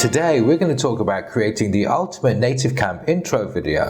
Today we're going to talk about creating the ultimate native camp intro video.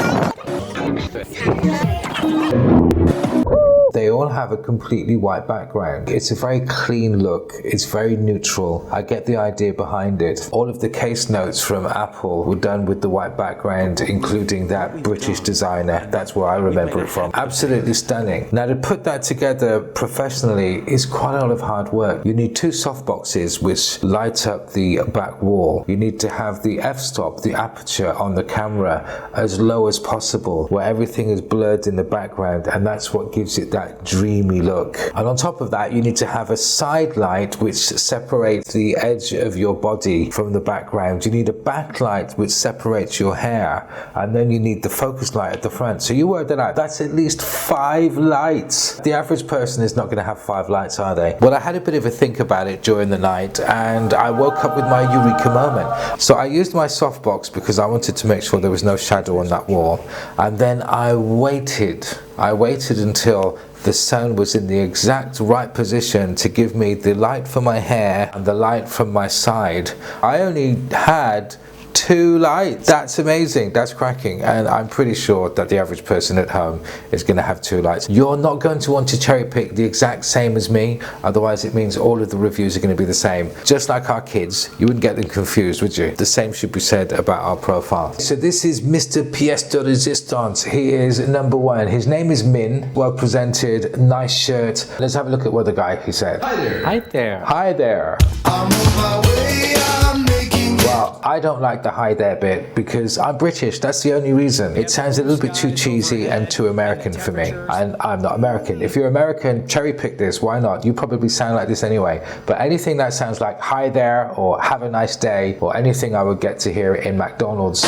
They all have a completely white background. It's a very clean look. It's very neutral. I get the idea behind it. All of the case notes from Apple were done with the white background, including that British designer. That's where I remember it from. Absolutely stunning. Now, to put that together professionally is quite a lot of hard work. You need two softboxes which light up the back wall. You need to have the f-stop, the aperture on the camera, as low as possible, where everything is blurred in the background, and that's what gives it that dreamy look. And on top of that, you need to have a side light which separates the edge of your body from the background. You need a backlight which separates your hair, and then you need the focus light at the front. So you work that out. That's at least 5 lights. The average person is not going to have 5 lights, are they? Well, I had a bit of a think about it during the night, and I woke up with my eureka moment. So I used my softbox because I wanted to make sure there was no shadow on that wall, and then I waited until the sun was in the exact right position to give me the light for my hair and the light from my side. I only had 2 lights. That's amazing. That's cracking. And I'm pretty sure that the average person at home is going to have 2 lights. You're not going to want to cherry pick the exact same as me. Otherwise, it means all of the reviews are going to be the same. Just like our kids, you wouldn't get them confused, would you? The same should be said about our profile. So this is Mr. Pièce de Resistance. He is number 1. His name is Min. Well presented, nice shirt. Let's have a look at what the guy he said. Hi there. Hi there. Hi there. I'm on my way, I'm making Well, I don't like the hi there bit because I'm British. That's the only reason. It sounds a little bit too cheesy and too American for me. And I'm not American. If you're American, cherry pick this. Why not? You probably sound like this anyway. But anything that sounds like hi there or have a nice day or anything I would get to hear in McDonald's,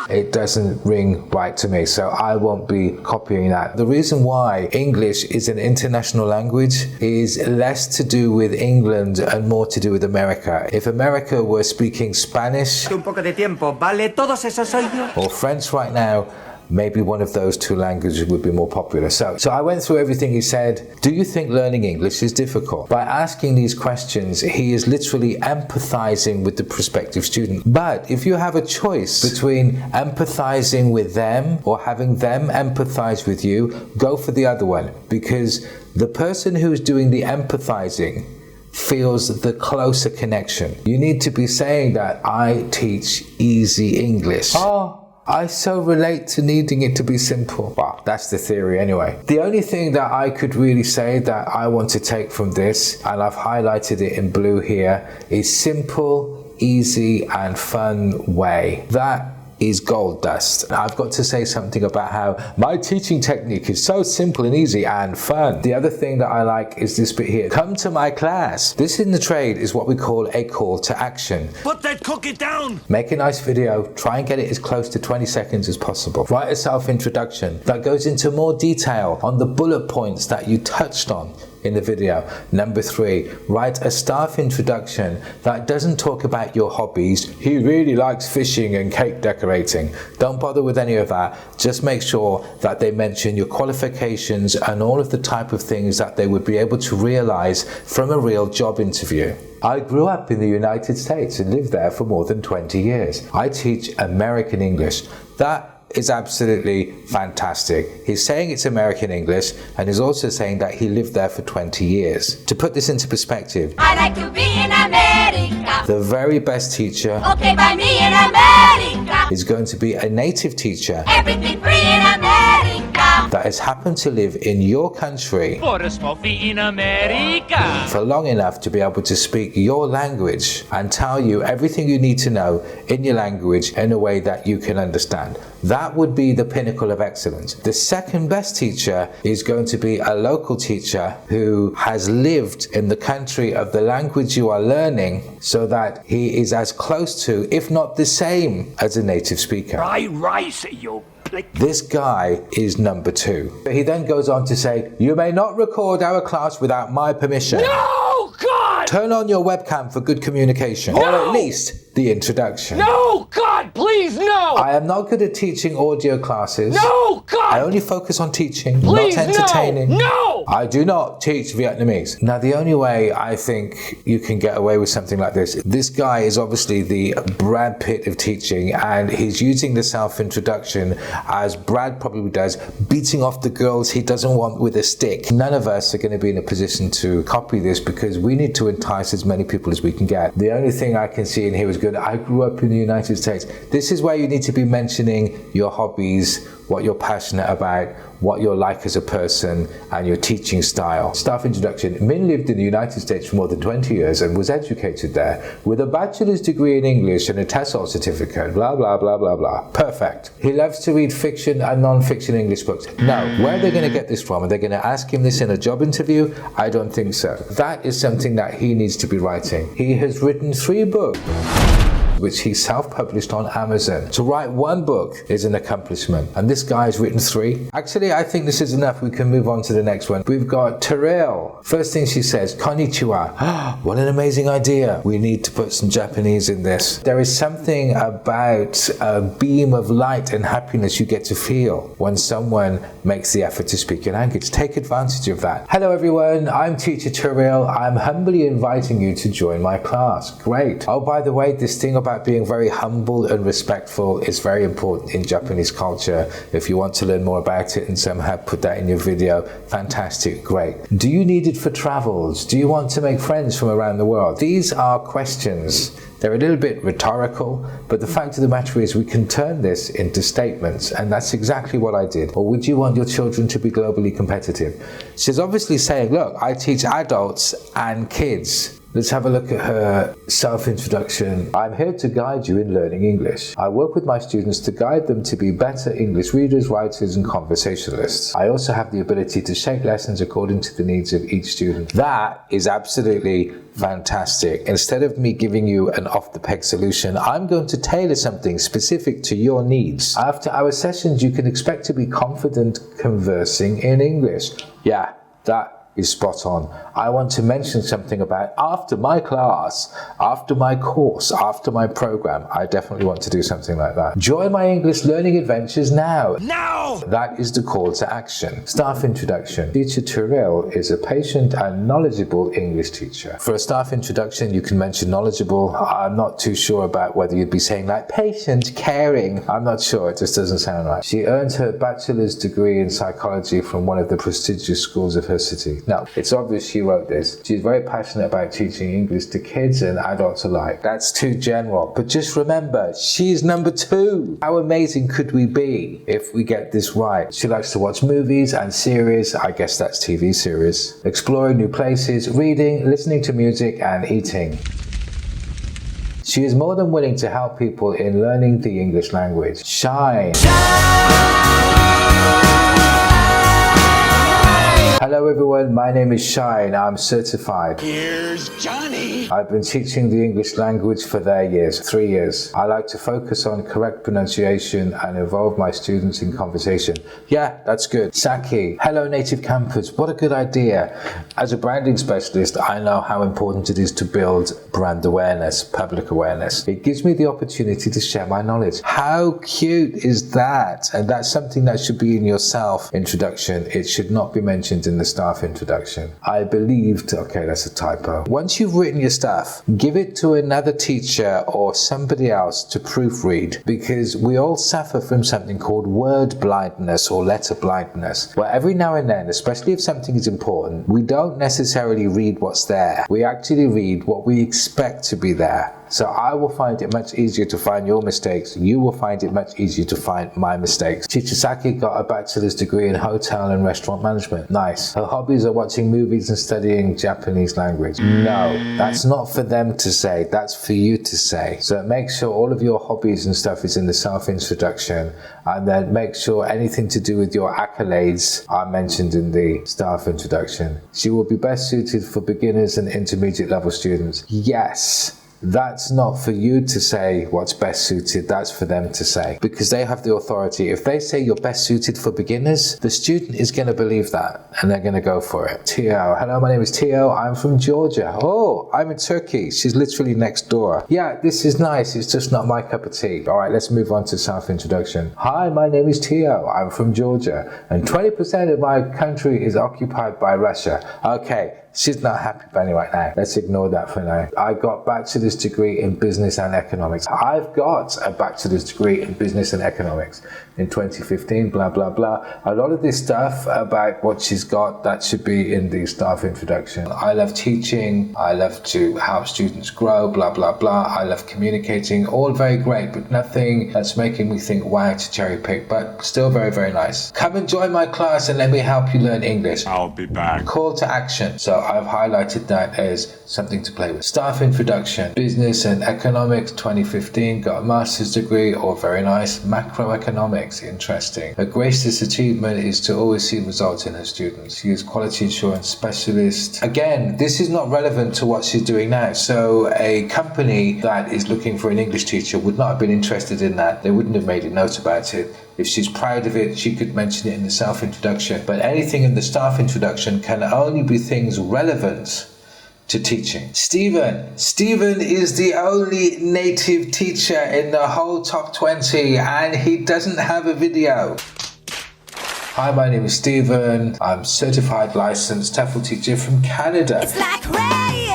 it doesn't ring right to me, so I won't be copying that. The reason why English is an international language is less to do with England and more to do with America. If America were speaking Spanish Un poco de tiempo, ¿vale? Todos esos soy yo. or French right now, maybe one of those 2 languages would be more popular. So I went through everything he said. Do you think learning English is difficult? By asking these questions, he is literally empathizing with the prospective student. But if you have a choice between empathizing with them or having them empathize with you, go for the other one, because the person who's doing the empathizing feels the closer connection. You need to be saying that I teach easy English. I so relate to needing it to be simple. Well, that's the theory anyway. The only thing that I could really say that I want to take from this, and I've highlighted it in blue here, is simple, easy, and fun way. That is gold dust. I've got to say something about how my teaching technique is so simple and easy and fun. The other thing that I like is this bit here. Come to my class. This in the trade is what we call a call to action. Put that cookie down! Make a nice video. Try and get it as close to 20 seconds as possible. Write a self-introduction that goes into more detail on the bullet points that you touched on in the video. Number 3, write a staff introduction that doesn't talk about your hobbies. He really likes fishing and cake decorating. Don't bother with any of that. Just make sure that they mention your qualifications and all of the type of things that they would be able to realize from a real job interview. I grew up in the United States and lived there for more than 20 years. I teach American English. That is absolutely fantastic. He's saying it's American English, and he's also saying that he lived there for 20 years. To put this into perspective, I like to be in America. the very best teacher Okay, by me in America. is going to be a native teacher Everything free in America. that has happened to live in your country For a small fee in America. for long enough to be able to speak your language and tell you everything you need to know in your language in a way that you can understand. That would be the pinnacle of excellence. The second best teacher is going to be a local teacher who has lived in the country of the language you are learning, so that he is as close to, if not the same, as a native speaker. Fry rice, you plick. This guy is number 2. He then goes on to say, you may not record our class without my permission. No, God! Turn on your webcam for good communication, or at least the introduction. No, God God, please, no! I am not good at teaching audio classes. No, God! I only focus on teaching, Please, not entertaining. no! I do not teach Vietnamese. Now, the only way I think you can get away with something like this guy is obviously the Brad Pitt of teaching, and he's using the self-introduction as Brad probably does, beating off the girls he doesn't want with a stick. None of us are going to be in a position to copy this because we need to entice as many people as we can get. The only thing I can see in here is good. I grew up in the United States. This is where you need to be mentioning your hobbies, what you're passionate about, what you're like as a person, and your teaching style. Staff introduction. Min lived in the United States for more than 20 years and was educated there with a bachelor's degree in English and a TESOL certificate, blah, blah, blah, blah, blah. Perfect. He loves to read fiction and non-fiction English books. Now, where are they going to get this from? Are they going to ask him this in a job interview? I don't think so. That is something that he needs to be writing. He has written 3 books, which he self-published on Amazon. To write 1 book is an accomplishment, and this guy's written 3. Actually, I think this is enough. We can move on to the next one. We've got Terrell. First thing she says, konnichiwa. What an amazing idea. We need to put some Japanese in this. There is something about a beam of light and happiness you get to feel when someone makes the effort to speak your language. Take advantage of that. Hello everyone, I'm teacher Terrell. I'm humbly inviting you to join my class. Great. Oh, by the way, this thing about being very humble and respectful is very important in Japanese culture. If you want to learn more about it and somehow put that in your video, fantastic, great. Do you need it for travels? Do you want to make friends from around the world? These are questions. They're a little bit rhetorical, but the fact of the matter is we can turn this into statements, and that's exactly what I did. Or would you want your children to be globally competitive? She's obviously saying, look, I teach adults and kids. Let's have a look at her self-introduction. I'm here to guide you in learning English. I work with my students to guide them to be better English readers, writers, and conversationalists. I also have the ability to shape lessons according to the needs of each student. That is absolutely fantastic. Instead of me giving you an off-the-peg solution, I'm going to tailor something specific to your needs. After our sessions, you can expect to be confident conversing in English. Yeah, that is spot on. I want to mention something about after my class, after my course, after my program. I definitely want to do something like that. Join my English learning adventures now. Now! That is the call to action. Staff introduction. Teacher Terrell is a patient and knowledgeable English teacher. For a staff introduction, you can mention knowledgeable. I'm not too sure about whether you'd be saying like patient, caring. I'm not sure. It just doesn't sound right. She earned her bachelor's degree in psychology from one of the prestigious schools of her city. Now, it's obvious she wrote this. She's very passionate about teaching English to kids and adults alike. That's too general. But just remember, she's number 2. How amazing could we be if we get this right? She likes to watch movies and series. I guess that's TV series. Exploring new places, reading, listening to music, and eating. She is more than willing to help people in learning the English language. Shine. Hello everyone, my name is Shine. I'm certified. Here's Johnny. I've been teaching the English language for 3 years. I like to focus on correct pronunciation and involve my students in conversation. Yeah, that's good. Saki, hello native campers, what a good idea. As a branding specialist, I know how important it is to build brand awareness, public awareness. It gives me the opportunity to share my knowledge. How cute is that? And that's something that should be in your self-introduction. It should not be mentioned in the staff introduction. I believed, okay, that's a typo. Once you've written your stuff, give it to another teacher or somebody else to proofread, because we all suffer from something called word blindness or letter blindness, where every now and then, especially if something is important, we don't necessarily read what's there. We actually read what we expect to be there. So I will find it much easier to find your mistakes. You will find it much easier to find my mistakes. Chichisaki got a bachelor's degree in hotel and restaurant management. Nice. Her hobbies are watching movies and studying Japanese language. No, that's not for them to say. That's for you to say. So make sure all of your hobbies and stuff is in the self-introduction, and then make sure anything to do with your accolades are mentioned in the staff introduction. She will be best suited for beginners and intermediate level students. Yes. That's not for you to say what's best suited, that's for them to say, because they have the authority. If they say you're best suited for beginners, the student is going to believe that and they're going to go for it. Tio, hello, my name is Tio, I'm from Georgia. Oh, I'm in Turkey, she's literally next door. Yeah, this is nice, it's just not my cup of tea. All right, let's move on to self-introduction. Hi, my name is Tio, I'm from Georgia, and 20% of my country is occupied by Russia. Okay. She's not happy about it right now. Let's ignore that for now. I got bachelor's degree in business and economics. I've got a bachelor's degree in business and economics in 2015, blah, blah, blah. A lot of this stuff about what she's got, that should be in the staff introduction. I love teaching. I love to help students grow, blah, blah, blah. I love communicating. All very great, but nothing that's making me think, wow, to cherry pick, but still very, very nice. Come and join my class and let me help you learn English. I'll be back. Call to action. So I've highlighted that as something to play with. Staff introduction, business and economics 2015, got a master's degree, or very nice. Macroeconomics, interesting. Her greatest achievement is to always see results in her students. She is quality assurance specialist. Again, this is not relevant to what she's doing now. So a company that is looking for an English teacher would not have been interested in that. They wouldn't have made a note about it. If she's proud of it, she could mention it in the self-introduction. But anything in the staff introduction can only be things relevant to teaching. Stephen is the only native teacher in the whole top 20, and he doesn't have a video. Hi, my name is Stephen. I'm certified licensed TEFL teacher from Canada. It's like rain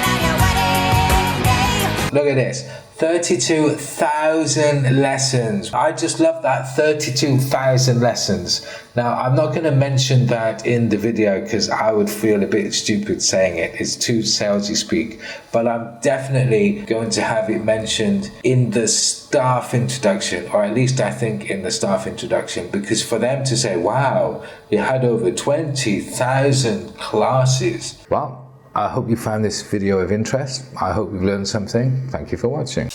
on your wedding day. Look at this. 32,000 lessons. I just love that, 32,000 lessons. Now, I'm not going to mention that in the video because I would feel a bit stupid saying it. It's too salesy speak. But I'm definitely going to have it mentioned in the staff introduction, or at least I think in the staff introduction, because for them to say, wow, you had over 20,000 classes. Well, I hope you found this video of interest. I hope you've learned something. Thank you for watching.